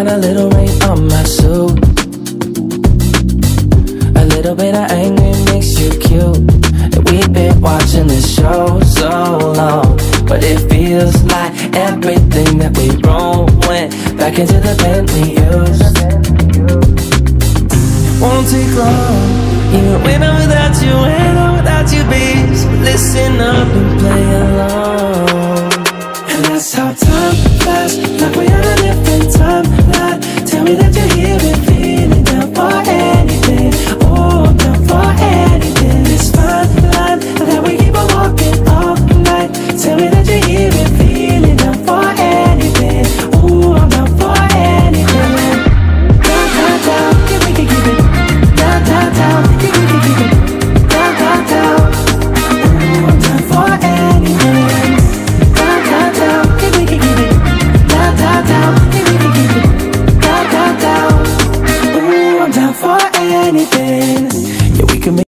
find a little rain on my suit. A little bit of anger makes you cute. And we've been watching this show so long, but it feels like everything that we wrote went back into the pen we used. Won't take long, even when I'm without you, babe. So listen up and play along.